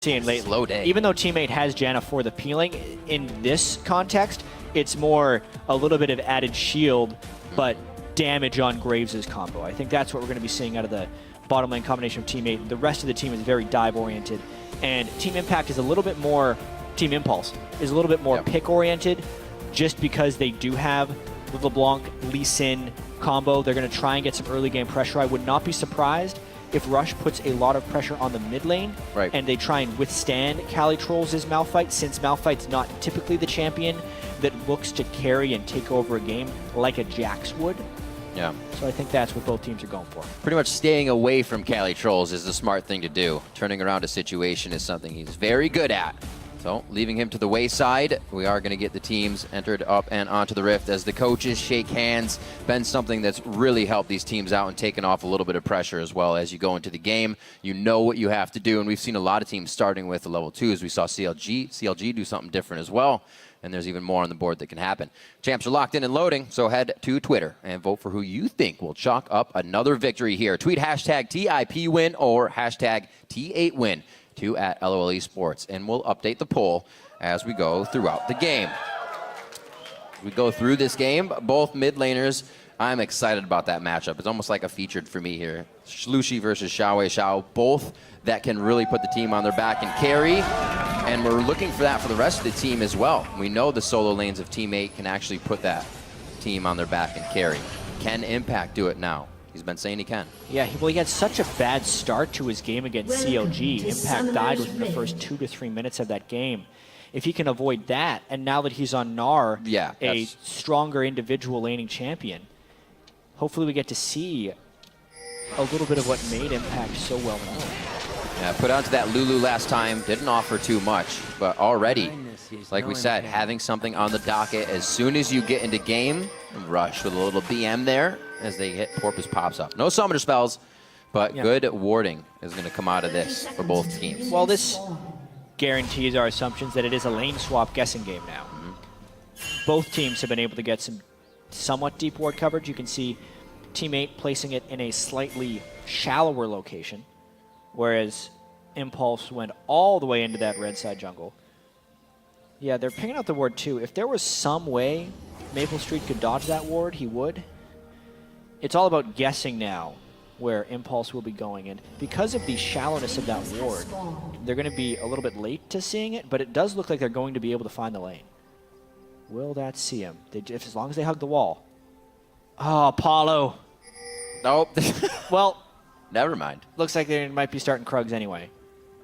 seeing late. Slow day. Even though teammate has Janna for the peeling, in this context, it's more a little bit of added shield, but damage on Graves' combo. I think that's what we're going to be seeing out of the bottom lane combination of teammate. The rest of the team is very dive-oriented, and Team Impact is a little bit more, Team Impulse is a little bit more pick-oriented, just because they do have the LeBlanc, Lee Sin combo. They're going to try and get some early game pressure. I would not be surprised if Rush puts a lot of pressure on the mid lane, and they try and withstand Calitrolls' Malphite, since Malphite's not typically the champion that looks to carry and take over a game like a Jax would. Yeah. So I think that's what both teams are going for. Pretty much staying away from Calitrolls is the smart thing to do. Turning around a situation is something he's very good at. So, leaving him to the wayside, we are going to get the teams entered up and onto the Rift as the coaches shake hands. Been something that's really helped these teams out and taken off a little bit of pressure as well. As you go into the game, you know what you have to do, and we've seen a lot of teams starting with the level 2s. We saw CLG do something different as well, and there's even more on the board that can happen. Champs are locked in and loading, so head to Twitter and vote for who you think will chalk up another victory here. Tweet hashtag TIPWin or hashtag T8Win. at LOL Esports, and we'll update the poll as we go throughout the game. We go through this game, both mid laners. I'm excited about that matchup. It's almost like a featured for me here. Shlushi versus Xiao, both that can really put the team on their back and carry, and we're looking for that for the rest of the team as well. We know the solo lanes of Teammate can actually put that team on their back and carry. Can Impact do it now? He's been saying he can. Yeah, he had such a bad start to his game against CLG. Impact died within the first 2 to 3 minutes of that game. If he can avoid that, and now that he's on Gnar, a stronger individual laning champion, hopefully we get to see a little bit of what made Impact so well known. Yeah, put onto that Lulu last time, didn't offer too much, but already, like we said, having something on the docket as soon as you get into game, Rush with a little BM there, as they hit Porpoise pops up. No summoner spells, but good warding is going to come out of this for both teams. Well, this guarantees our assumptions that it is a lane swap guessing game now. Both teams have been able to get some somewhat deep ward coverage. You can see Teammate placing it in a slightly shallower location, whereas Impulse went all the way into that red side jungle. Yeah, they're picking out the ward too. If there was some way Maple Street could dodge that ward, he would. It's all about guessing now where Impulse will be going. And because of the shallowness of that ward, they're going to be a little bit late to seeing it, but it does look like they're going to be able to find the lane. Will that see him? As long as they hug the wall. Oh, Apollo. Nope. Well, never mind. Looks like they might be starting Krugs anyway,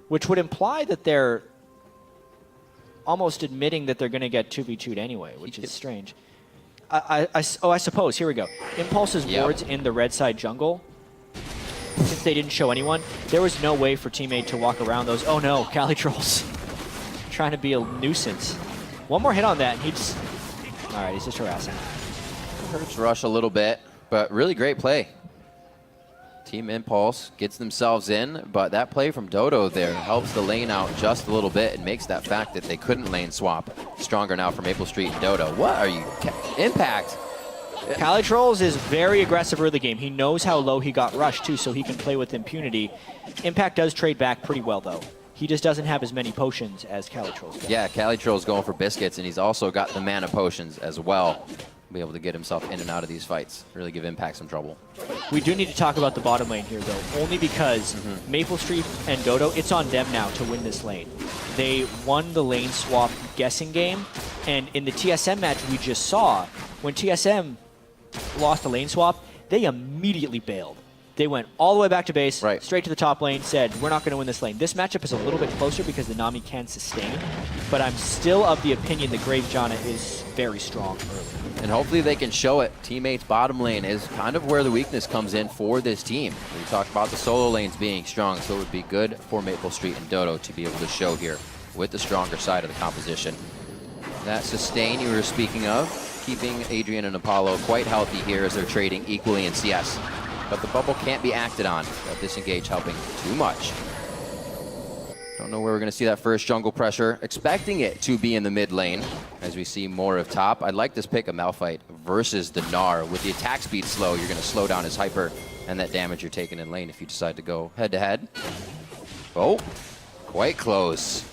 which would imply that they're almost admitting that they're going to get 2v2'd anyway, which is strange. I suppose. Here we go. Impulse's wards in the red side jungle, since they didn't show anyone, there was no way for Teammate to walk around those. Oh no, Calitrolls. Trying to be a nuisance. One more hit on that, and he's... Alright, he's just harassing. Hurts Rush a little bit, but really great play. Team Impulse gets themselves in, but that play from Dodo there helps the lane out just a little bit and makes that fact that they couldn't lane swap stronger now for Maple Street and Dodo. What are you... Impact! Calitrolls is very aggressive early game. He knows how low he got rushed too, so he can play with impunity. Impact does trade back pretty well though. He just doesn't have as many potions as Calitrolls does. Yeah, Calitrolls going for biscuits, and he's also got the mana potions as well. Be able to get himself in and out of these fights. Really give Impact some trouble. We do need to talk about the bottom lane here, though, only because Maple Street and Dodo, it's on them now to win this lane. They won the lane swap guessing game, and in the TSM match we just saw, when TSM lost the lane swap, they immediately bailed. They went all the way back to base, straight to the top lane, said, we're not going to win this lane. This matchup is a little bit closer because the Nami can sustain, but I'm still of the opinion that Grave Janna is very strong early. And hopefully they can show it. Teammates' bottom lane is kind of where the weakness comes in for this team. We talked about the solo lanes being strong, so it would be good for Maple Street and Dodo to be able to show here with the stronger side of the composition. That sustain you were speaking of, keeping Adrian and Apollo quite healthy here as they're trading equally in CS. But the bubble can't be acted on. That disengage helping too much. Don't know where we're going to see that first jungle pressure. Expecting it to be in the mid lane as we see more of top. I'd like this pick of Malphite versus the Gnar. With the attack speed slow, you're going to slow down his hyper and that damage you're taking in lane if you decide to go head to head. Oh, quite close.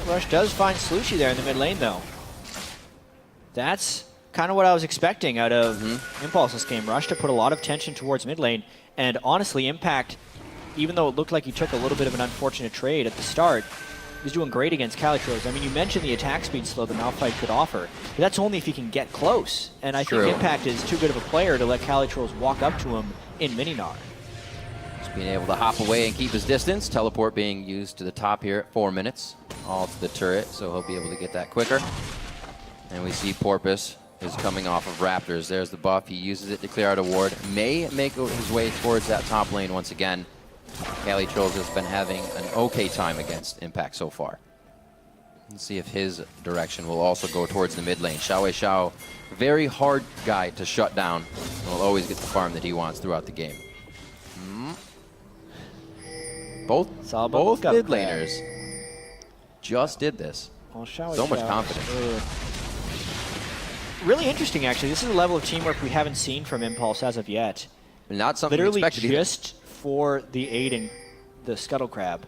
Rush does find Slushy there in the mid lane, though. That's kind of what I was expecting out of Impulse this game. Rush to put a lot of tension towards mid lane, and honestly, Impact, even though it looked like he took a little bit of an unfortunate trade at the start, he was doing great against Calitros. I mean, you mentioned the attack speed slow that Malphite could offer, but that's only if he can get close. And I think Impact is too good of a player to let Calitros walk up to him in Mininar. Just being able to hop away and keep his distance. Teleport being used to the top here at 4 minutes. All to the turret, so he'll be able to get that quicker. And we see Porpoise is coming off of Raptors. There's the buff. He uses it to clear out a ward. May make his way towards that top lane once again. Calitros has been having an okay time against Impact so far. Let's see if his direction will also go towards the mid lane. Xiao, very hard guy to shut down. Will always get the farm that he wants throughout the game. Both mid laners just did this. Well, so much confidence. Really interesting, actually. This is a level of teamwork we haven't seen from Impulse as of yet. Not something literally we expected just for the aiding the Scuttle Crab,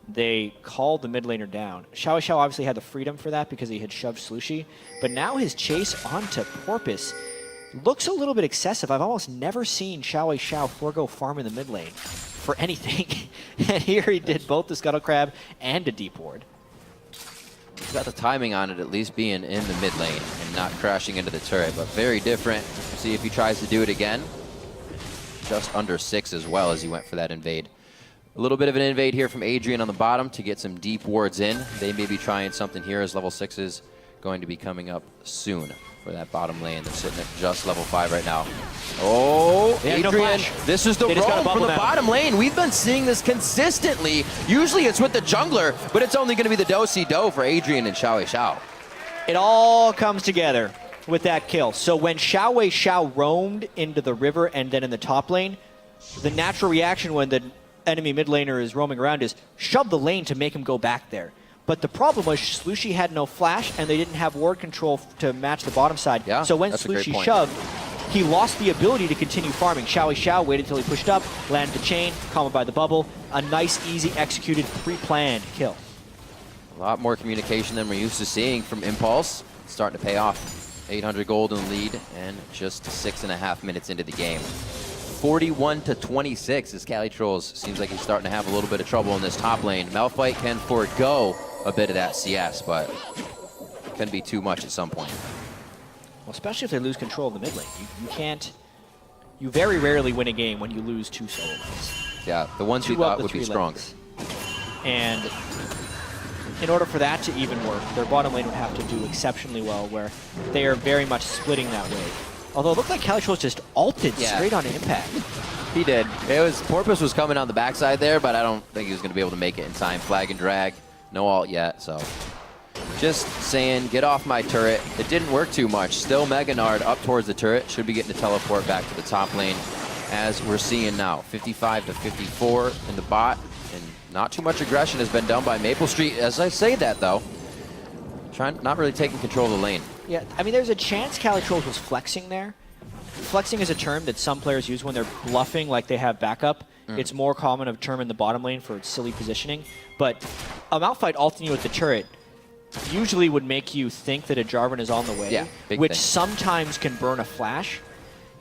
they called the mid laner down. Xiao obviously had the freedom for that because he had shoved Slushy, but now his chase onto Porpoise looks a little bit excessive. I've almost never seen Xiao forego farm in the mid lane for anything. And here he did both the Scuttle Crab and a deep ward. He's got the timing on it, at least being in the mid lane and not crashing into the turret, but very different. See if he tries to do it again. Just under 6 as well as he went for that invade. A little bit of an invade here from Adrian on the bottom to get some deep wards in. They may be trying something here as level 6 is going to be coming up soon for that bottom lane. They're sitting at just level 5 right now. Oh, Adrian, this is the roam from the bottom lane. We've been seeing this consistently. Usually it's with the jungler, but it's only going to be the do-si-do for Adrian and Xiao. It all comes together with that kill. So when Xiao roamed into the river and then in the top lane, the natural reaction when the enemy mid laner is roaming around is shove the lane to make him go back there. But the problem was Slushy had no flash and they didn't have ward control to match the bottom side. Yeah, so when Slushy shoved, he lost the ability to continue farming. Xiao waited until he pushed up, landed the chain, comboed by the bubble. A nice, easy, executed, pre-planned kill. A lot more communication than we're used to seeing from Impulse. It's starting to pay off. 800 gold in lead and just 6.5 minutes into the game. 41-26 as Calitros seems like he's starting to have a little bit of trouble in this top lane. Malphite can forego a bit of that CS, but it can be too much at some point. Well, especially if they lose control of the mid lane. You very rarely win a game when you lose 2 solo lanes. Yeah, the ones we thought would be stronger. And in order for that to even work, their bottom lane would have to do exceptionally well, where they are very much splitting that way. Although it looked like Calitros just ulted straight on Impact. He did. Porpoise was coming on the backside there, but I don't think he was going to be able to make it in time. Flag and drag. No ult yet, so just saying, get off my turret. It didn't work too much. Still Mega Nard up towards the turret. Should be getting to teleport back to the top lane, as we're seeing now. 55-54 in the bot, and not too much aggression has been done by Maple Street. As I say that, though, not really taking control of the lane. Yeah, I mean, there's a chance Calitros was flexing there. Flexing is a term that some players use when they're bluffing, like they have backup. It's more common of a term in the bottom lane for silly positioning. But a Malphite ulting you at the turret usually would make you think that a Jarvan is on the way, which sometimes can burn a flash.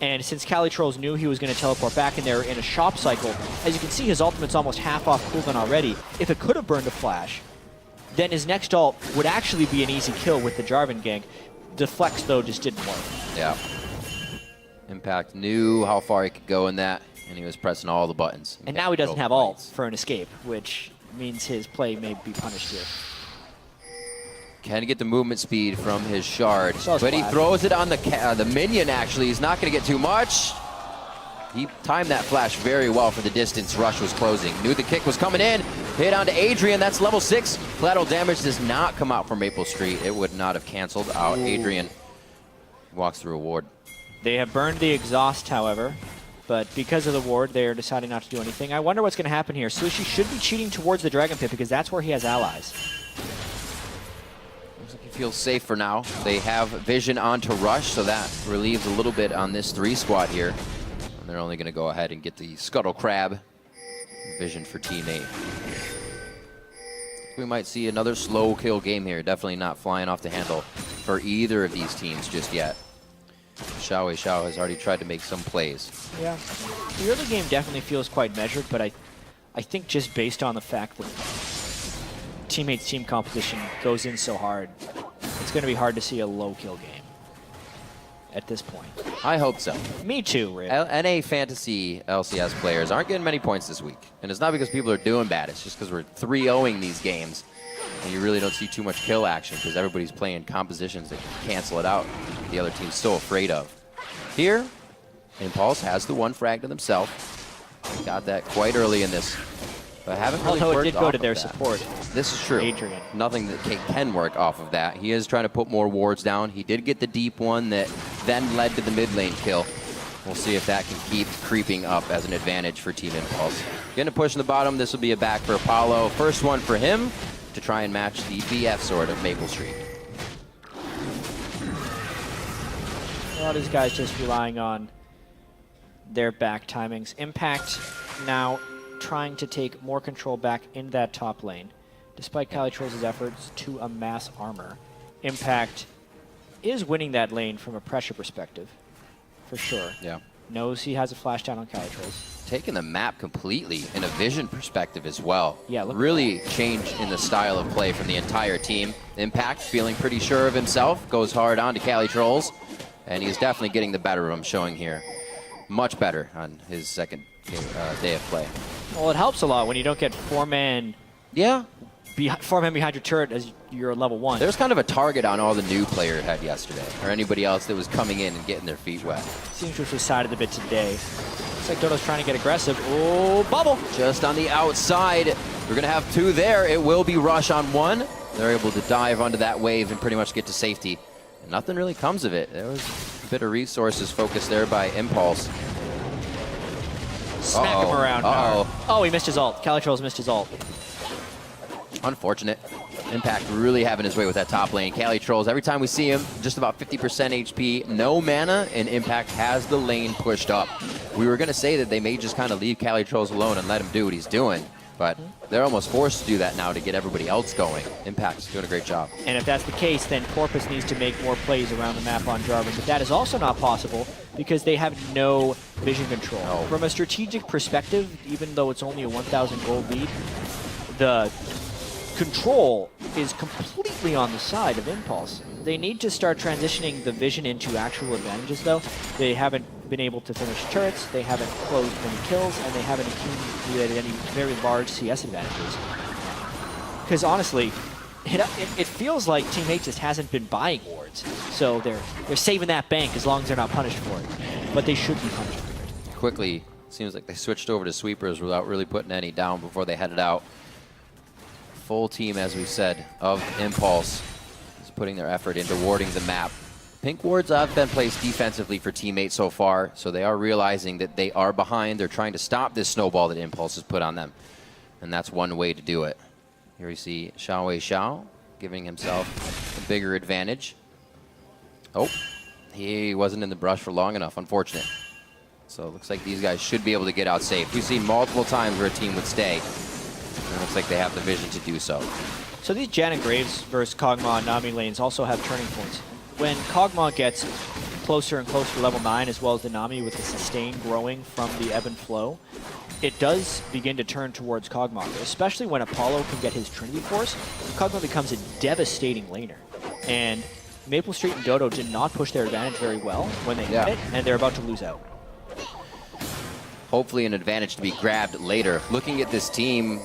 And since Calitros knew he was going to teleport back in there in a shop cycle, as you can see, his ultimate's almost half off cooldown already. If it could have burned a flash, then his next ult would actually be an easy kill with the Jarvan gank. The flex, though, just didn't work. Yeah. Impact knew how far he could go in that, and he was pressing all the buttons. And now he doesn't have ult for an escape, which means his play may be punished here. Can get the movement speed from his shard, but he throws it on the minion, actually. He's not going to get too much. He timed that flash very well for the distance Rush was closing. Knew the kick was coming in. Hit onto Adrian. That's level 6. Collateral damage does not come out from Maple Street. It would not have canceled out. Adrian walks through a ward. They have burned the exhaust, however, but because of the ward, they are deciding not to do anything. I wonder what's going to happen here. Slushy should be cheating towards the Dragon Pit because that's where he has allies. Looks like he feels safe for now. They have vision onto Rush, so that relieves a little bit on this 3 squad here. And they're only going to go ahead and get the Scuttle Crab. Vision for Team 8. we might see another slow kill game here. Definitely not flying off the handle for either of these teams just yet. Xiao has already tried to make some plays. Yeah, the early game definitely feels quite measured, but I think just based on the fact that teammates' team composition goes in so hard, it's going to be hard to see a low kill game at this point. I hope so. Me too, Rick. NA Fantasy LCS players aren't getting many points this week. And it's not because people are doing bad. It's just because we're 3-0ing these games. And you really don't see too much kill action because everybody's playing compositions that can cancel it out. The other team's so afraid of. Here, Impulse has the one frag to themselves. Got that quite early in this. But haven't really Although worked it did go off to their of that. support. This is true. Adrian. Nothing that can work off of that. He is trying to put more wards down. He did get the deep one that then led to the mid lane kill. We'll see if that can keep creeping up as an advantage for Team Impulse. Getting a push in the bottom. This will be a back for Apollo. First one for him to try and match the BF sword of Maple Street. A lot of these guys just relying on their back timings. Impact now trying to take more control back in that top lane. Despite Calitro's efforts to amass armor, Impact is winning that lane from a pressure perspective, for sure. Yeah. Knows he has a flash down on Calitros. Taking the map completely in a vision perspective as well. Yeah, look really change in the style of play from the entire team. Impact feeling pretty sure of himself, goes hard on to Cali Trolls, and he's definitely getting the better of him, showing here. Much better on his second day of play. Well, it helps a lot when you don't get four-man behind your turret as you're level 1. There's kind of a target on all the new player had yesterday, or anybody else that was coming in and getting their feet wet. Seems to have decided a bit today. Looks like Dodo's trying to get aggressive. Oh, bubble! Just on the outside. We're going to have 2 there. It will be rush on 1. They're able to dive onto that wave and pretty much get to safety. And nothing really comes of it. There was a bit of resources focused there by Impulse. Smack him around. Oh, he missed his ult. Calitrolls missed his ult. Unfortunate. Impact really having his way with that top lane. Cali Trolls, every time we see him, just about 50% HP, no mana, and Impact has the lane pushed up. We were going to say that they may just kind of leave Cali Trolls alone and let him do what he's doing, but they're almost forced to do that now to get everybody else going. Impact's doing a great job. And if that's the case, then Porpoise needs to make more plays around the map on Jarvan, but that is also not possible because they have no vision control. No. From a strategic perspective, even though it's only a 1,000 gold lead, the control is completely on the side of Impulse. They need to start transitioning the vision into actual advantages, though. They haven't been able to finish turrets, they haven't closed many kills, and they haven't accumulated any very large CS advantages. Because honestly, it feels like Team 8 just hasn't been buying wards. So they're saving that bank as long as they're not punished for it. But they should be punished for it. Quickly, seems like they switched over to sweepers without really putting any down before they headed out. Full team, as we said, of Impulse is putting their effort into warding the map. Pink wards have been placed defensively for Team 8 so far, so they are realizing that they are behind. They're trying to stop this snowball that Impulse has put on them, and that's one way to do it. Here we see Xiao giving himself a bigger advantage. Oh, he wasn't in the brush for long enough, unfortunate. So it looks like these guys should be able to get out safe. We've seen multiple times where a team would stay. It looks like they have the vision to do so. So these Jan and Graves versus Kog'Maw and Nami lanes also have turning points. When Kog'Maw gets closer and closer to level 9, as well as the Nami with the sustain growing from the ebb and flow, it does begin to turn towards Kog'Maw, especially when Apollo can get his Trinity Force. Kog'Maw becomes a devastating laner. And Maple Street and Dodo did not push their advantage very well when they hit it, and they're about to lose out. Hopefully an advantage to be grabbed later. Looking at this team,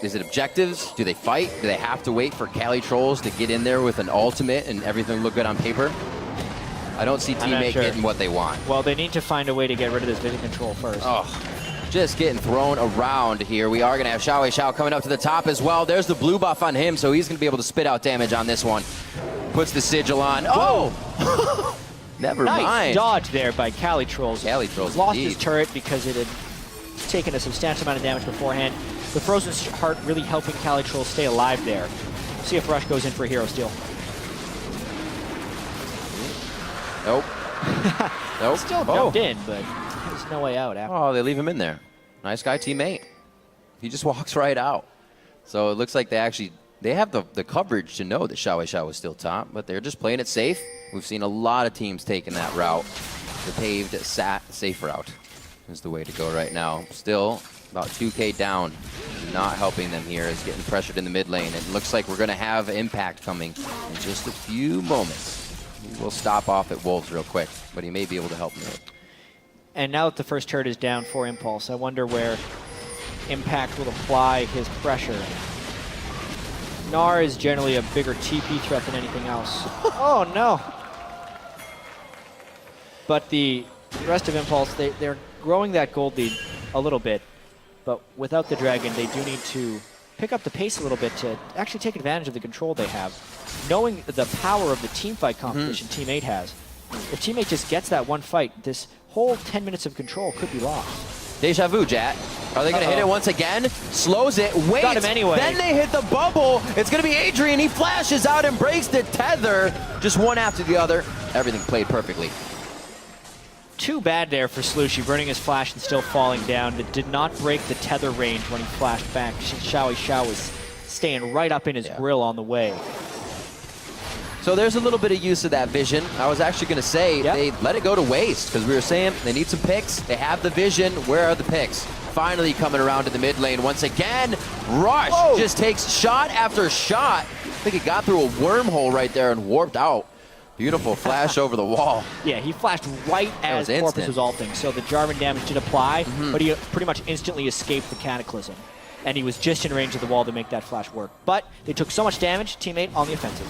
is it objectives? Do they fight? Do they have to wait for Cali Trolls to get in there with an ultimate and everything look good on paper? I don't see Team 8 getting what they want. Well, they need to find a way to get rid of this vision control first. Oh, just getting thrown around here. We are going to have Xiao coming up to the top as well. There's the blue buff on him, so he's going to be able to spit out damage on this one. Puts the sigil on. Oh! Never nice mind. Dodge there by Cali Trolls. Cali Trolls lost indeed. his turret because it had taken a substantial amount of damage beforehand. The Frozen Heart really helping Cali Trolls stay alive there. See if Rush goes in for hero steal. Nope. Nope. Still jumped in, but there's no way out after. Oh, they leave him in there. Nice guy, Team 8. He just walks right out. So it looks like they actually they have the coverage to know that Xiao is still top, but they're just playing it safe. We've seen a lot of teams taking that route. The paved, safe route is the way to go right now. Still about 2K down. Not helping them here is getting pressured in the mid lane. It looks like we're going to have Impact coming in just a few moments. He will stop off at Wolves real quick, but he may be able to help me. And now that the first turret is down for Impulse, I wonder where Impact will apply his pressure. Gnar is generally a bigger TP threat than anything else. Oh, no. But the rest of Impulse, they're growing that gold lead a little bit. But without the Dragon, they do need to pick up the pace a little bit to actually take advantage of the control they have. Knowing the power of the teamfight competition Team 8 has, if Team 8 just gets that one fight, this whole 10 minutes of control could be lost. Deja vu, Jat. Are they going to hit it once again? Slows it, waits. Got him anyway. Then they hit the bubble. It's going to be Adrian. He flashes out and breaks the tether. Just one after the other. Everything played perfectly. Too bad there for Slushi, burning his flash and still falling down. That did not break the tether range when he flashed back. Xiao was staying right up in his grill on the way. So there's a little bit of use of that vision. I was actually going to say they let it go to waste because we were saying they need some picks. They have the vision. Where are the picks? Finally coming around to the mid lane once again. Rush just takes shot after shot. I think he got through a wormhole right there and warped out. Beautiful flash over the wall. Yeah, he flashed right as Corpus was ulting, so the Jarvan damage did apply, but he pretty much instantly escaped the Cataclysm. And he was just in range of the wall to make that flash work. But they took so much damage, Team 8 on the offensive.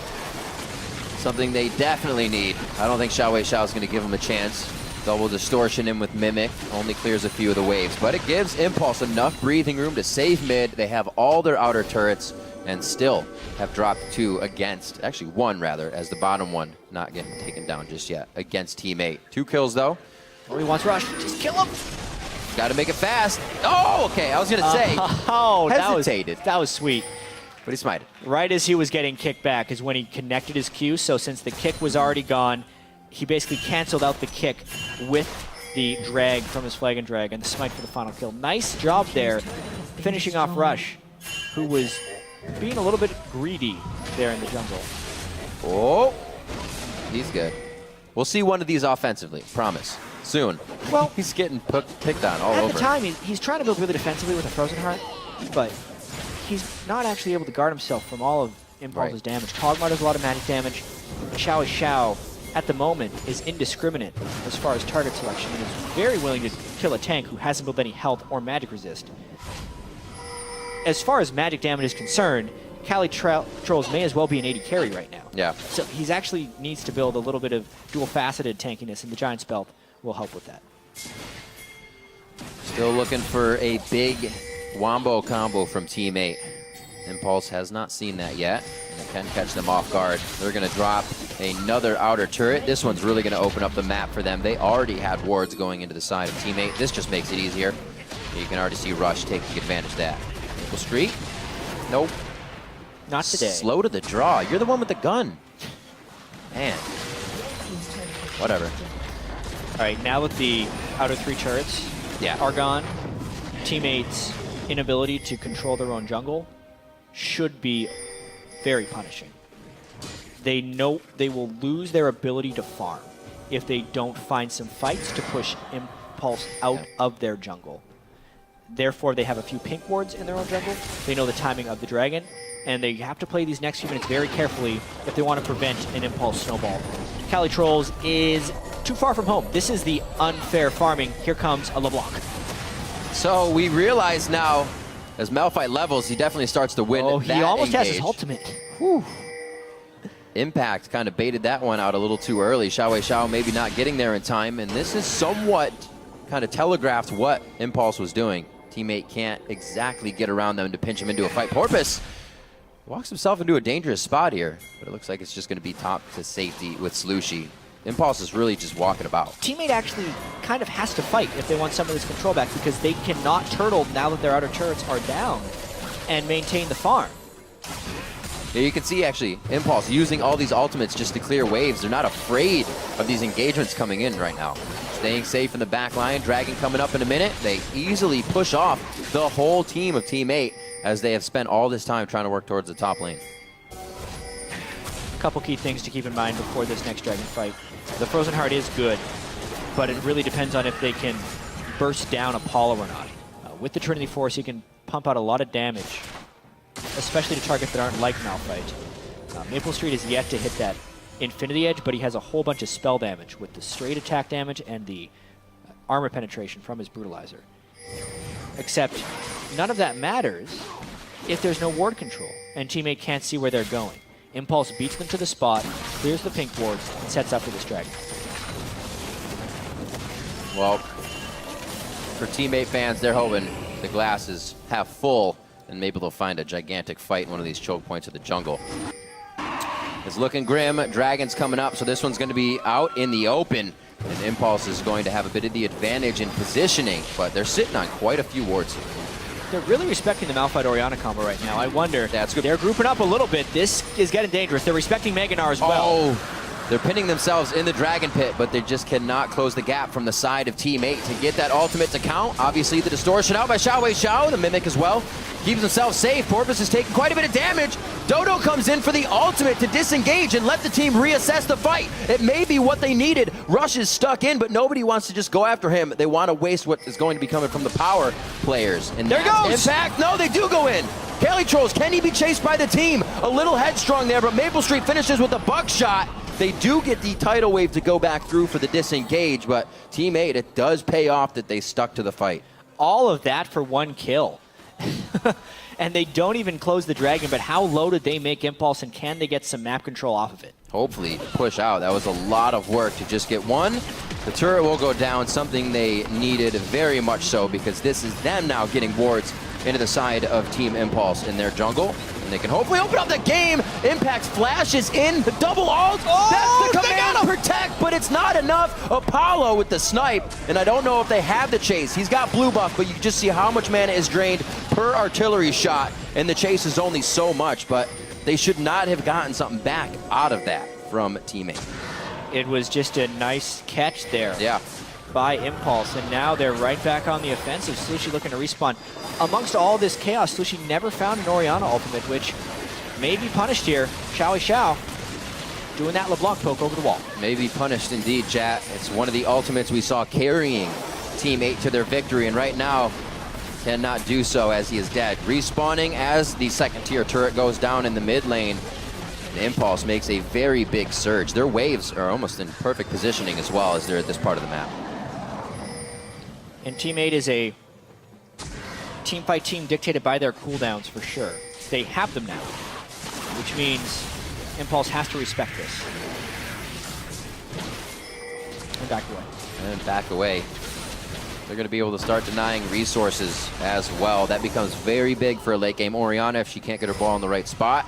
Something they definitely need. I don't think Xiao is going to give him a chance. Double distortion in with Mimic, only clears a few of the waves. But it gives Impulse enough breathing room to save mid. They have all their outer turrets and still have dropped one rather, as the bottom one not getting taken down just yet against Team 8. 2 kills though. Oh, he wants Rush. Just kill him. Got to make it fast. Oh, okay. I was going to say, hesitated. That was sweet. But he smited. Right as he was getting kicked back is when he connected his Q. So since the kick was already gone, he basically canceled out the kick with the drag from his Flag and Drag and the smite for the final kill. Nice job there, finishing off Rush, who was being a little bit greedy there in the jungle. Oh, he's good. We'll see one of these offensively, promise. Soon. Well, he's getting picked on all over. At the time, he's trying to build really defensively with a Frozen Heart, but he's not actually able to guard himself from all of Impulse's damage. Kog'Maw does a lot of magic damage. Xiao, at the moment, is indiscriminate as far as target selection and is very willing to kill a tank who hasn't built any health or magic resist. As far as magic damage is concerned, Cali Trolls may as well be an 80 carry right now. Yeah. So he's actually needs to build a little bit of dual-faceted tankiness, and the Giant's Belt will help with that. Still looking for a big Wombo combo from Team 8. Impulse has not seen that yet, and it can catch them off guard. They're going to drop another outer turret. This one's really going to open up the map for them. They already had wards going into the side of Team 8. This just makes it easier. You can already see Rush taking advantage of that. Maple Street? Nope. Not today. Slow to the draw. You're the one with the gun. Man. Whatever. All right, now with the outer 3 turrets are gone, Team 8's inability to control their own jungle should be very punishing. They know they will lose their ability to farm if they don't find some fights to push Impulse out of their jungle. Therefore, they have a few pink wards in their own jungle. They know the timing of the dragon, and they have to play these next few minutes very carefully if they want to prevent an Impulse snowball. Cali Trolls is too far from home. This is the unfair farming. Here comes a LeBlanc. So we realize now, as Malphite levels, he definitely starts to win. Oh, he almost has his ultimate. Whew. Impact kind of baited that one out a little too early. Xiao maybe not getting there in time, and this is somewhat kind of telegraphed what Impulse was doing. Teammate can't exactly get around them to pinch him into a fight. Porpoise walks himself into a dangerous spot here, but it looks like it's just going to be top to safety with Slushi. Impulse is really just walking about. Teammate actually kind of has to fight if they want some of this control back because they cannot turtle now that their outer turrets are down and maintain the farm. Yeah, you can see actually Impulse using all these ultimates just to clear waves. They're not afraid of these engagements coming in right now. Staying safe in the back line. Dragon coming up in a minute. They easily push off the whole team of Team 8 as they have spent all this time trying to work towards the top lane. A couple key things to keep in mind before this next Dragon fight. The Frozen Heart is good, but it really depends on if they can burst down Apollo or not. With the Trinity Force, he can pump out a lot of damage, especially to targets that aren't like Malphite. Maple Street is yet to hit that Infinity Edge, but he has a whole bunch of spell damage with the straight attack damage and the armor penetration from his Brutalizer. Except none of that matters if there's no ward control and teammate can't see where they're going. Impulse beats them to the spot, clears the pink wards, and sets up for this Dragon. Well, for teammate fans, they're hoping the glass is half full and maybe they'll find a gigantic fight in one of these choke points of the jungle. It's looking grim. Dragon's coming up, so this one's going to be out in the open. And Impulse is going to have a bit of the advantage in positioning, but they're sitting on quite a few wards here. They're really respecting the Malphite Orianna combo right now. I wonder. That's good. They're grouping up a little bit. This is getting dangerous. They're respecting Meganar as well. Oh, they're pinning themselves in the Dragon Pit, but they just cannot close the gap from the side of Team 8 to get that ultimate to count. Obviously, the distortion out by Xiao, the Mimic as well. Keeps himself safe. Porpoise is taking quite a bit of damage. Dodo comes in for the ultimate to disengage and let the team reassess the fight. It may be what they needed. Rush is stuck in, but nobody wants to just go after him. They want to waste what is going to be coming from the power players. And there goes! Impact. No, they do go in. Kelly Trolls, can he be chased by the team? A little headstrong there, but Maple Street finishes with a buckshot. They do get the tidal wave to go back through for the disengage, but Team 8, it does pay off that they stuck to the fight. All of that for one kill. And they don't even close the Dragon, but how low did they make Impulse, and can they get some map control off of it? Hopefully push out. That was a lot of work to just get one. The turret will go down, something they needed very much so, because this is them now getting wards into the side of Team Impulse in their jungle. And they can hopefully open up the game. Impact flashes in, the double ult. Oh, that's the command to protect, but it's not enough. Apollo with the snipe, and I don't know if they have the chase. He's got blue buff, but you can just see how much mana is drained per artillery shot, and the chase is only so much, but they should not have gotten something back out of that from Team 8. It was just a nice catch there. Yeah. By Impulse, and now they're right back on the offensive. Slushy looking to respawn. Amongst all this chaos, Slushy never found an Orianna ultimate, which may be punished here. Xiao doing that LeBlanc poke over the wall. May be punished indeed, chat. It's one of the ultimates we saw carrying Team 8 to their victory, and right now cannot do so as he is dead. Respawning as the second tier turret goes down in the mid lane. Impulse makes a very big surge. Their waves are almost in perfect positioning as well as they're at this part of the map. And Team 8 is a team fight team dictated by their cooldowns for sure. They have them now, which means Impulse has to respect this. And back away. And back away. They're going to be able to start denying resources as well. That becomes very big for a late game Orianna if she can't get her ball in the right spot.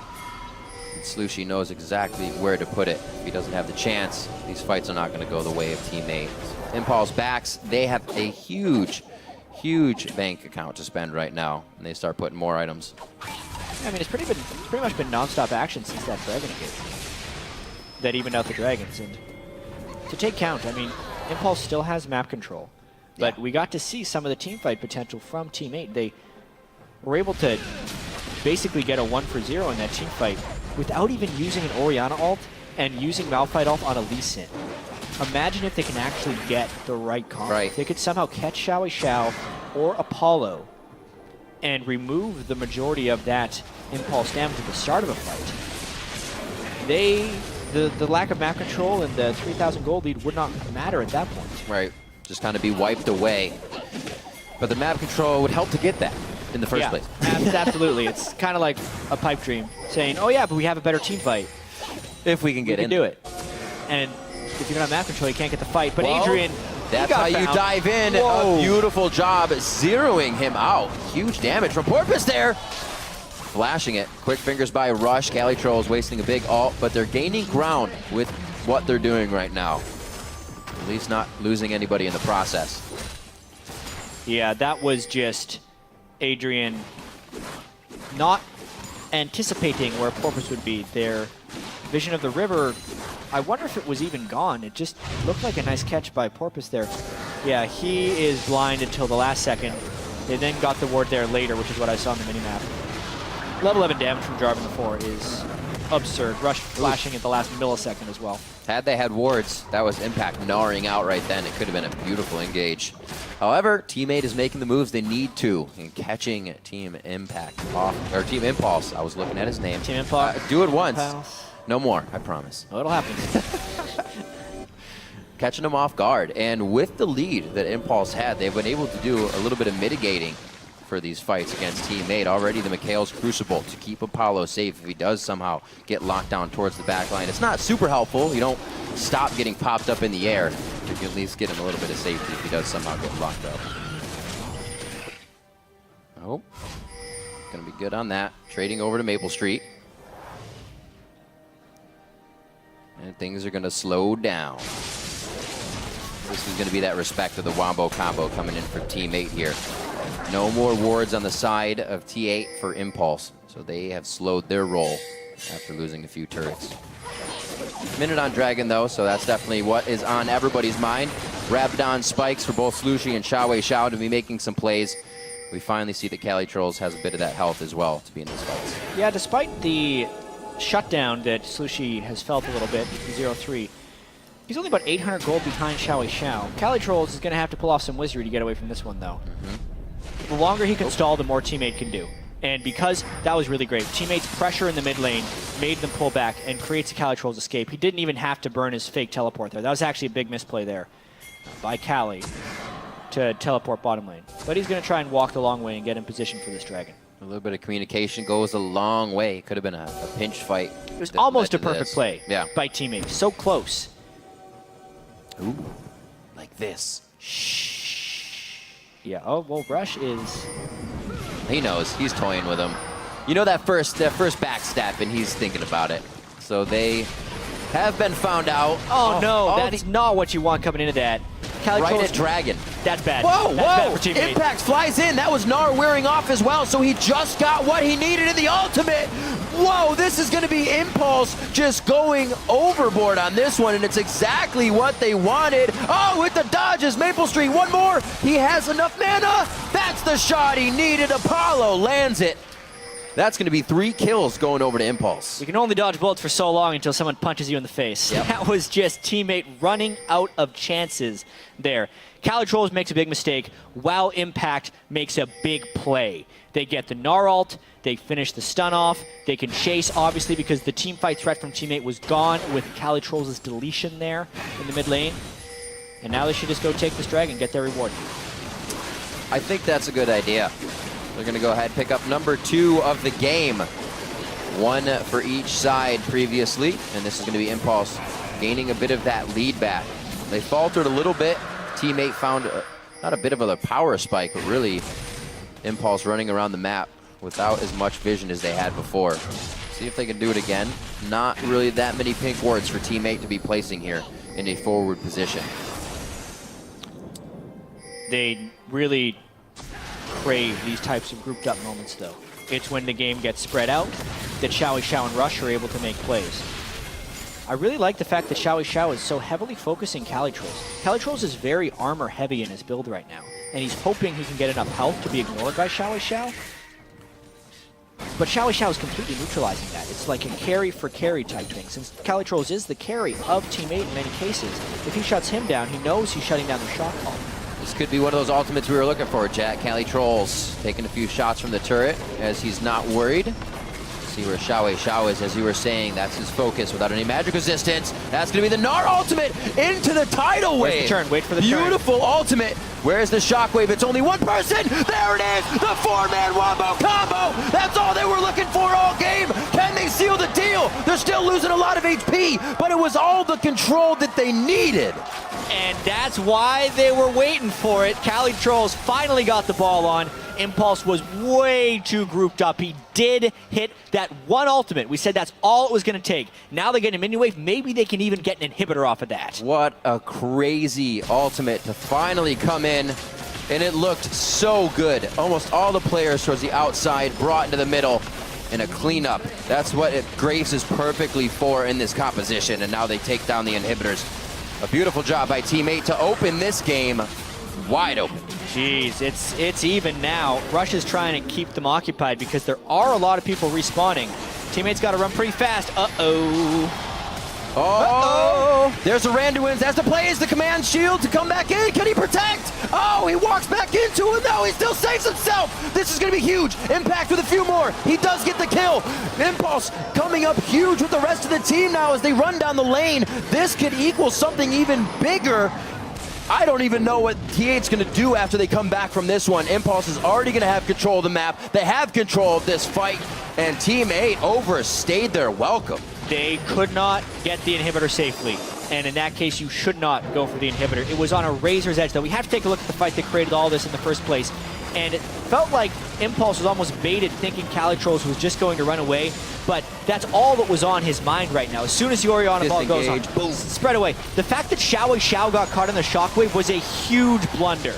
And Slushy knows exactly where to put it. If he doesn't have the chance, these fights are not going to go the way of Team 8. Impulse backs, they have a huge bank account to spend right now, and they start putting more items. I mean, it's pretty much been non-stop action since that Dragon engagement that evened out the Dragons. And to take count, I mean, Impulse still has map control, but we got to see some of the teamfight potential from Team 8. They were able to basically get a 1-for-0 in that teamfight without even using an Orianna ult and using Malphite ult on a Lee Sin. Imagine if they can actually get the right combo. Right. If they could somehow catch Xiao or Apollo and remove the majority of that Impulse damage at the start of a fight, the lack of map control and the 3,000 gold lead would not matter at that point. Right, just kind of be wiped away. But the map control would help to get that in the first place. Absolutely. It's kind of like a pipe dream saying, oh yeah, but we have a better team fight. If we can get in. We can do it. And if you don't have map control, you can't get the fight. But well, Adrian, that's how you dive in. Whoa. A beautiful job zeroing him out. Huge damage from Porpoise there. Flashing it. Quick fingers by Rush. Cali Trolls wasting a big ult, but they're gaining ground with what they're doing right now. At least not losing anybody in the process. Yeah, that was just Adrian not anticipating where Porpoise would be. Their vision of the river, I wonder if it was even gone. It just looked like a nice catch by Porpoise there. Yeah, he is blind until the last second. They then got the ward there later, which is what I saw on the minimap. Level 11 damage from Jarvan before is absurd. Rush flashing at the last millisecond as well. Had they had wards, that was Impact gnawing out right then. It could have been a beautiful engage. However, Teammate is making the moves they need to and catching Team Impact off, or Team Impulse. I was looking at his name. Team Impulse. Do it once. No more, I promise. Oh, it'll happen. Catching them off guard. And with the lead that Impulse had, they've been able to do a little bit of mitigating for these fights against Teammate. Already the Mikhail's Crucible to keep Apollo safe if he does somehow get locked down towards the back line. It's not super helpful. You don't stop getting popped up in the air. You can at least get him a little bit of safety if he does somehow get locked up. Oh, gonna be good on that. Trading over to Maple Street. And things are gonna slow down. This is gonna be that respect of the Wombo combo coming in for Teammate here. No more wards on the side of T8 for Impulse, so they have slowed their roll after losing a few turrets. Minute on Dragon though, so that's definitely what is on everybody's mind. Rabadon spikes for both Slushie and Xiao to be making some plays. We finally see that Cali Trolls has a bit of that health as well to be in these fights. Yeah, despite the shutdown that Slushie has felt a little bit, 0-3, he's only about 800 gold behind Xiao. Cali Trolls is going to have to pull off some wizardry to get away from this one though. The longer he can stall, the more Teammate can do. And because that was really great, Teammate's pressure in the mid lane made them pull back and creates a Cali Trolls escape. He didn't even have to burn his fake teleport there. That was actually a big misplay there by Cali to teleport bottom lane. But he's going to try and walk the long way and get in position for this dragon. A little bit of communication goes a long way. Could have been a pinch fight. It was almost a perfect play by Teammate. So close. Ooh, like this. Shh. Yeah, oh, well, Rush is... He knows. He's toying with him. You know that first backstep, and he's thinking about it. So they have been found out. Oh no, that's not what you want coming into that. Cali Right Trolls, at Dragon. That's bad. Whoa, That's bad for Teammate. Impact flies in. That was Gnar wearing off as well, so he just got what he needed in the ultimate. Whoa, this is going to be Impulse just going overboard on this one, and it's exactly what they wanted. Oh, with the dodges, Maple Street, one more. He has enough mana. That's the shot he needed. Apollo lands it. That's going to be 3 kills going over to Impulse. You can only dodge bullets for so long until someone punches you in the face. Yep. That was just Teammate running out of chances there. Cali Trolls makes a big mistake while Impact makes a big play. They get the Gnar ult, they finish the stun off, they can chase obviously because the teamfight threat from Teammate was gone with Cali Trolls' deletion there in the mid lane. And now they should just go take this dragon and get their reward. I think that's a good idea. They're going to go ahead and pick up number 2 of the game. 1 for each side previously, and this is going to be Impulse gaining a bit of that lead back. They faltered a little bit. Teammate found not a bit of a power spike, but really Impulse running around the map without as much vision as they had before. See if they can do it again. Not really that many pink wards for Teammate to be placing here in a forward position. They really crave these types of grouped up moments though. It's when the game gets spread out that Xiao and Rush are able to make plays. I really like the fact that Xiao is so heavily focusing Cali Trolls. Cali Trolls is very armor heavy in his build right now, and he's hoping he can get enough health to be ignored by Xiao. But Xiao is completely neutralizing that. It's like a carry for carry type thing. Since Cali Trolls is the carry of Teammate in many cases, if he shuts him down, he knows he's shutting down the shot call. This could be one of those ultimates we were looking for, Jack. Cali Trolls taking a few shots from the turret as he's not worried. See where Xiao is, as you were saying. That's his focus without any magic resistance. That's going to be the Gnar ultimate into the tidal wave. Where's the turn? Wait for the turn. Beautiful ultimate. Where's the shockwave? It's only one person. There it is. The 4-man Wombo combo. That's all they were looking for all game. Can they seal the deal? They're still losing a lot of HP, but it was all the control that they needed. And that's why they were waiting for it. Cali Trolls finally got the ball on. Impulse was way too grouped up. He did hit that one ultimate. We said that's all it was going to take. Now they get a minion wave. Maybe they can even get an inhibitor off of that. What a crazy ultimate to finally come in. And it looked so good. Almost all the players towards the outside brought into the middle. and a cleanup. That's what Graves is perfectly for in this composition, and now they take down the inhibitors. A beautiful job by Team 8 to open this game wide open. Jeez, it's even now. Rush is trying to keep them occupied because there are a lot of people respawning. Teammates got to run pretty fast. Uh-oh. Oh, there's a Randuin's. That's the play. Is the command shield to come back in. Can he protect? Oh, he walks back into it. No, he still saves himself. This is going to be huge. Impact with a few more. He does get the kill. Impulse coming up huge with the rest of the team now as they run down the lane. This could equal something even bigger. I don't even know what T8's going to do after they come back from this one. Impulse is already going to have control of the map. They have control of this fight, and Team 8 overstayed their welcome. They could not get the inhibitor safely, and in that case, you should not go for the inhibitor. It was on a razor's edge, though. We have to take a look at the fight that created all this in the first place, and it felt like Impulse was almost baited, thinking Calitrolls was just going to run away, but that's all that was on his mind right now. As soon as the Orianna ball goes on, boom, spread away. The fact that Xiao got caught in the shockwave was a huge blunder.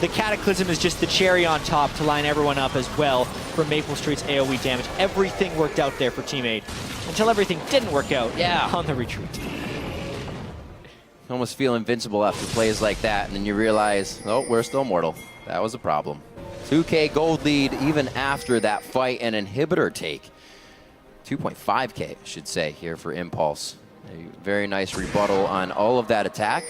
The Cataclysm is just the cherry on top to line everyone up as well for Maple Street's AoE damage. Everything worked out there for Team 8 until everything didn't work out on the retreat. You almost feel invincible after plays like that, and then you realize, oh, we're still mortal. That was a problem. 2K gold lead even after that fight and inhibitor take. 2.5K, I should say, here for Impulse. A very nice rebuttal on all of that attack.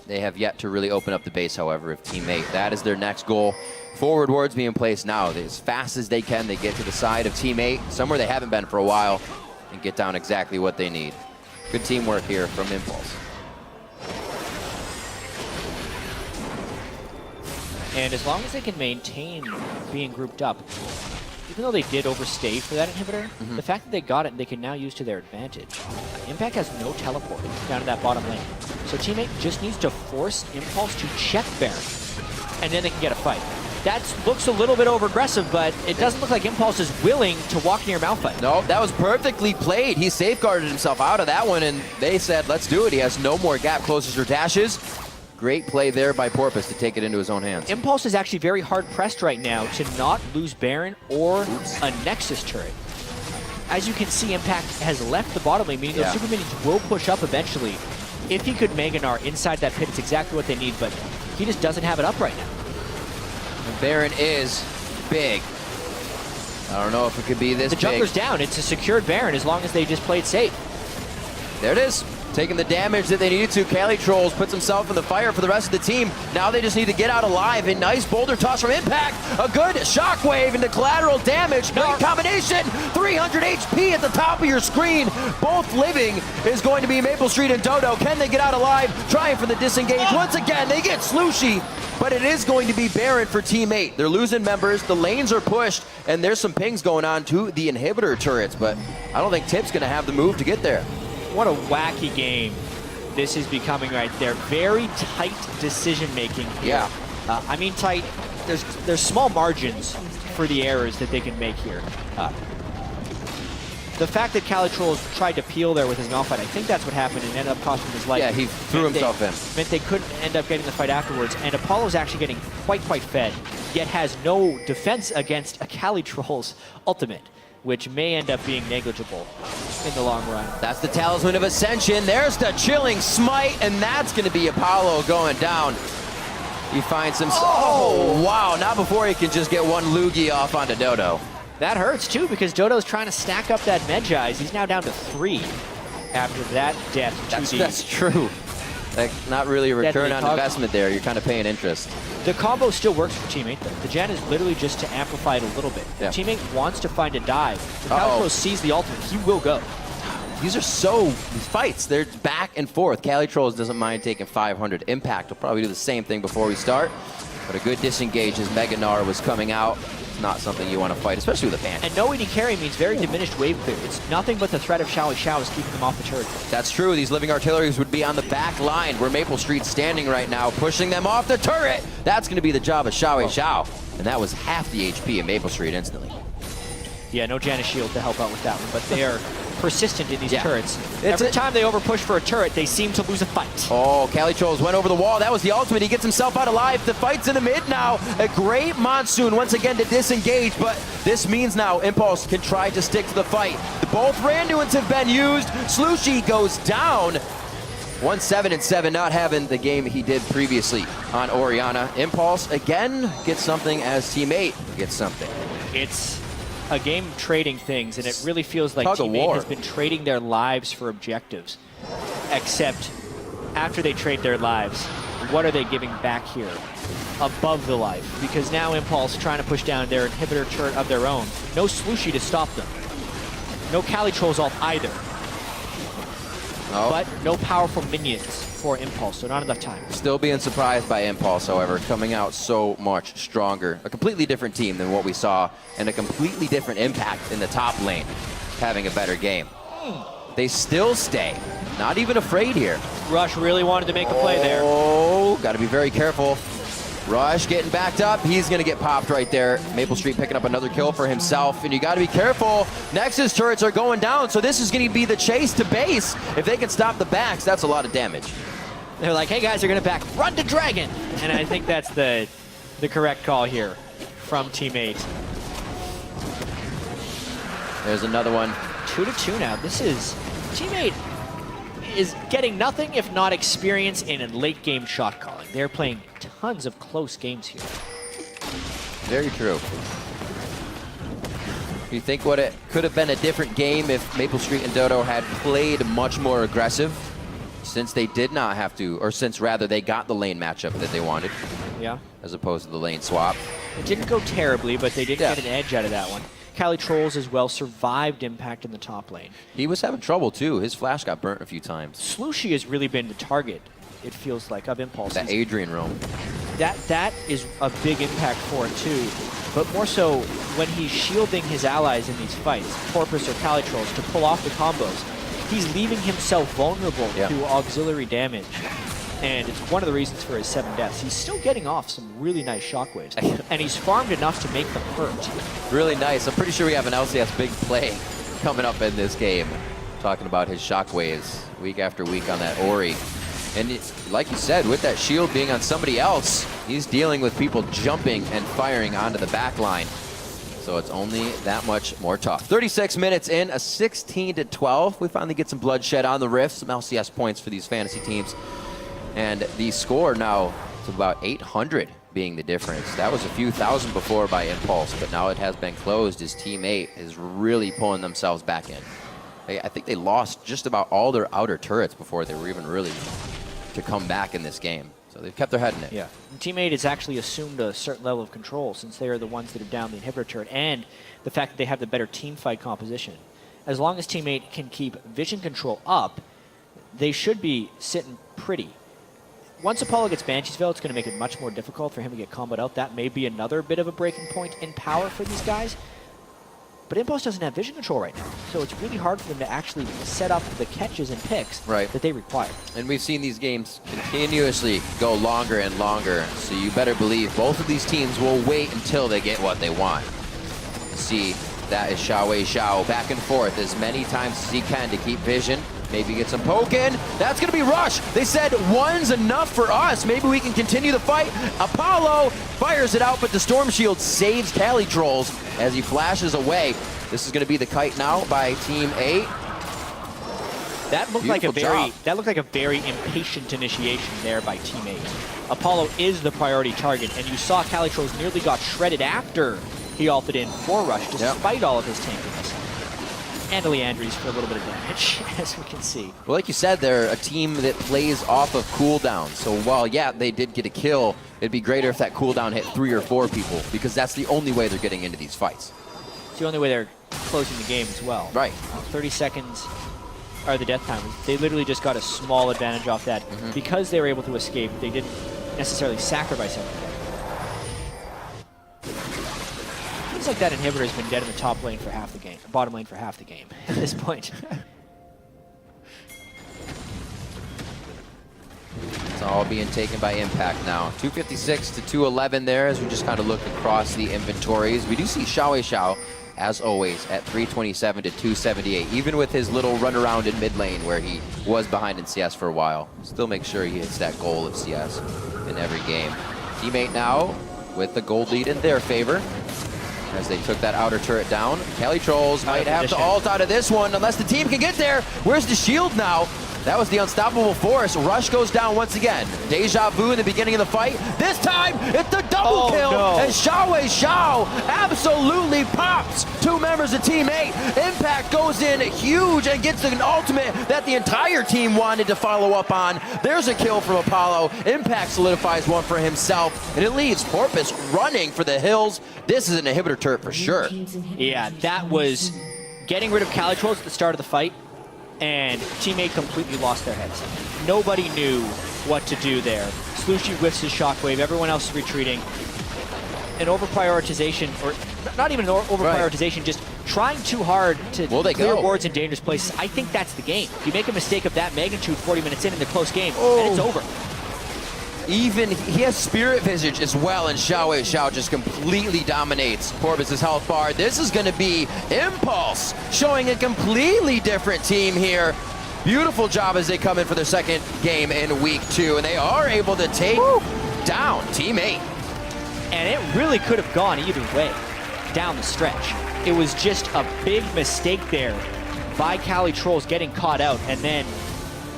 They have yet to really open up the base, however, of Team 8. That is their next goal. Forward wards being placed now. As fast as they can, they get to the side of Team 8, somewhere they haven't been for a while, and get down exactly what they need. Good teamwork here from Impulse. And as long as they can maintain being grouped up, even though they did overstay for that inhibitor, the fact that they got it, they can now use to their advantage. Impact has no teleport down to that bottom lane. So Team 8 just needs to force Impulse to check Baron, and then they can get a fight. That looks a little bit over-aggressive, but it doesn't look like Impulse is willing to walk near Malphite. No, that was perfectly played. He safeguarded himself out of that one, and they said, let's do it. He has no more gap closers or dashes. Great play there by Porpoise to take it into his own hands. Impulse is actually very hard-pressed right now to not lose Baron or a Nexus turret. As you can see, Impact has left the bottom lane, meaning those super minions will push up eventually. If he could Mega Gnar inside that pit, it's exactly what they need, but he just doesn't have it up right now. And Baron is big. I don't know if it could be this big. The jungler's down. It's a secured Baron as long as they just play it safe. There it is. Taking the damage that they needed to. Calitrolls puts himself in the fire for the rest of the team. Now they just need to get out alive. A nice boulder toss from Impact. A good shockwave into collateral damage. Great combination. 300 HP at the top of your screen. Both living is going to be Maple Street and Dodo. Can they get out alive? Trying for the disengage. Once again, they get Slooshy. But it is going to be Baron for Team 8. They're losing members. The lanes are pushed. And there's some pings going on to the inhibitor turrets. But I don't think Tip's going to have the move to get there. What a wacky game this is becoming right there. Very tight decision-making here. Yeah. I mean tight. There's small margins for the errors that they can make here. The fact that Calitrolls tried to peel there with his Malphite, I think that's what happened and ended up costing his life. Yeah, he threw himself in. Meant they couldn't end up getting the fight afterwards. And Apollo's actually getting quite fed, yet has no defense against a Calitrolls ultimate, which may end up being negligible in the long run. That's the Talisman of Ascension. There's the Chilling Smite, and that's going to be Apollo going down. He finds himself. Oh, wow. Not before he can just get one loogie off onto Dodo. That hurts, too, because Dodo's trying to stack up that Medjai's. He's now down to 3 after that death. That's true. Like, not really a return on investment there. You're kind of paying interest. The combo still works for Team 8, though. The gen is literally just to amplify it a little bit. Yeah. Team 8 wants to find a dive. If Calitrolls sees the ultimate, he will go. These fights, they're back and forth. Calitrolls doesn't mind taking 500. Impact will probably do the same thing before we start. But a good disengage as Mega Gnar was coming out. It's not something you want to fight, especially with a ban. And no AD carry means very diminished wave clear. It's nothing but the threat of Xiao is keeping them off the turret. That's true. These living artilleries would be on the back line where Maple Street's standing right now, pushing them off the turret. That's going to be the job of Xiao. And that was half the HP of Maple Street instantly. Yeah, no Janus shield to help out with that one, but they are persistent in these Yeah. turrets. Every time they overpush for a turret, they seem to lose a fight. Oh, Cali Trolls went over the wall. That was the ultimate. He gets himself out alive. The fight's in the mid now. A great Monsoon once again to disengage, but this means now Impulse can try to stick to the fight. Both Randuins have been used. Slushy goes down. 1-7 and 7, not having the game he did previously on Oriana. Impulse again gets something as teammate gets something. It's a game of trading things, and it really feels like Tug of Teammate war. has been trading their lives for objectives. Except after they trade their lives, what are they giving back here above the life? Because now Impulse trying to push down their inhibitor turret of their own. No Slushy to stop them. No Cali Trolls ult either. Oh. But no powerful minions for Impulse, so not enough time. Still being surprised by Impulse, however, coming out so much stronger. A completely different team than what we saw, and a completely different impact in the top lane, having a better game. They still stay, not even afraid here. Rush really wanted to make a play there. Oh, got to be very careful. Rush getting backed up. He's going to get popped right there. Maple Street picking up another kill for himself, and you got to be careful. Nexus turrets are going down, so this is going to be the chase to base. If they can stop the backs, that's a lot of damage. They're like, hey guys, you're gonna back, run to Dragon! And I think that's the correct call here from Teammate. There's another one. 2-2 now. This is, Teammate is getting nothing if not experience in late game shot calling. They're playing tons of close games here. Very true. You think what it could have been a different game if Maple Street and Dodo had played much more aggressive, since they did not have to, or since rather they got the lane matchup that they wanted, Yeah. as opposed to the lane swap. It didn't go terribly, but they did get an edge out of that one. Cali Trolls as well survived impact in the top lane. He was having trouble too. His flash got burnt a few times. Slushy has really been the target, it feels like, of Impulse. That Adrian roam. That is a big impact for it too, but more so when he's shielding his allies in these fights, Porpoise or Cali Trolls, to pull off the combos. He's leaving himself vulnerable to auxiliary damage, and it's one of the reasons for his 7 deaths. He's still getting off some really nice shockwaves, and he's farmed enough to make them hurt. Really nice. I'm pretty sure we have an LCS big play coming up in this game, talking about his shockwaves week after week on that Ori. And like you said, with that shield being on somebody else, he's dealing with people jumping and firing onto the back line. So it's only that much more tough. 36 minutes in, a 16-12. We finally get some bloodshed on the Rift, some LCS points for these fantasy teams. And the score now to about 800 being the difference. That was a few thousand before by Impulse, but now it has been closed. His teammate is really pulling themselves back in. I think they lost just about all their outer turrets before they were even really to come back in this game. So they've kept their head in it. Yeah. Teammate has actually assumed a certain level of control since they are the ones that are down the inhibitor turret, and the fact that they have the better team fight composition. As long as Teammate can keep vision control up, they should be sitting pretty. Once Apollo gets Banshee's Veil, it's going to make it much more difficult for him to get comboed out. That may be another bit of a breaking point in power for these guys. But Impulse doesn't have vision control right now, so it's really hard for them to actually set up the catches and picks that they require. And we've seen these games continuously go longer and longer, so you better believe both of these teams will wait until they get what they want. See, that is Xiao back and forth as many times as he can to keep vision. Maybe get some poke in. That's going to be Rush. They said one's enough for us. Maybe we can continue the fight. Apollo fires it out, but the Storm Shield saves Cali Trolls as he flashes away. This is going to be the kite now by Team 8. That looked like a very impatient initiation there by Team 8. Apollo is the priority target, and you saw Cali Trolls nearly got shredded after he ulted in for Rush, despite all of his tankiness. And Leandries for a little bit of damage, as we can see. Well, like you said, they're a team that plays off of cooldown. So while, yeah, they did get a kill, it'd be greater if that cooldown hit 3 or 4 people, because that's the only way they're getting into these fights. It's the only way they're closing the game as well. Right. 30 seconds are the death timers. They literally just got a small advantage off that. Because they were able to escape, they didn't necessarily sacrifice anything. Seems like that inhibitor has been dead in the top lane for half the game, bottom lane for half the game at this point. It's all being taken by Impact now. 256 to 211 there as we just kind of look across the inventories. We do see Xiao as always, at 327 to 278. Even with his little run around in mid lane where he was behind in CS for a while, still make sure he hits that goal of CS in every game. Teammate now with the gold lead in their favor as they took that outer turret down. Cali Trolls might have to ult out of this one unless the team can get there. Where's the shield now? That was the unstoppable force. Rush goes down once again. Deja vu in the beginning of the fight. This time, it's the double kill. No. And Xiao absolutely pops 2 members of Team 8. Impact goes in huge and gets an ultimate that the entire team wanted to follow up on. There's a kill from Apollo. Impact solidifies one for himself. And it leaves Porpoise running for the hills. This is an inhibitor turret for sure. Yeah, that was getting rid of Cali Trolls at the start of the fight, and teammate completely lost their heads. Nobody knew what to do there. Slushy whiffs his shockwave, everyone else is retreating. An over-prioritization, or not even an over-prioritization, just trying too hard to clear wards in dangerous places. I think that's the game. If you make a mistake of that magnitude 40 minutes in the close game, and it's over. Even, he has Spirit Visage as well, and Xiao just completely dominates Porpoise's health bar. This is going to be Impulse, showing a completely different team here. Beautiful job as they come in for their second game in week 2, and they are able to take down Team 8. And it really could have gone either way down the stretch. It was just a big mistake there by Cali Trolls getting caught out, and then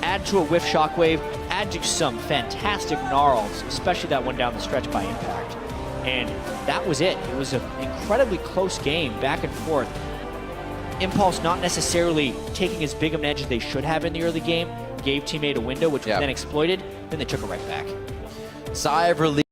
add to a whiff shockwave, add to some fantastic gnarls, especially that one down the stretch by Impact. And that was it. It was an incredibly close game, back and forth. Impulse not necessarily taking as big of an edge as they should have in the early game, gave teammate a window, which was then exploited, then they took it right back. Sigh of relief.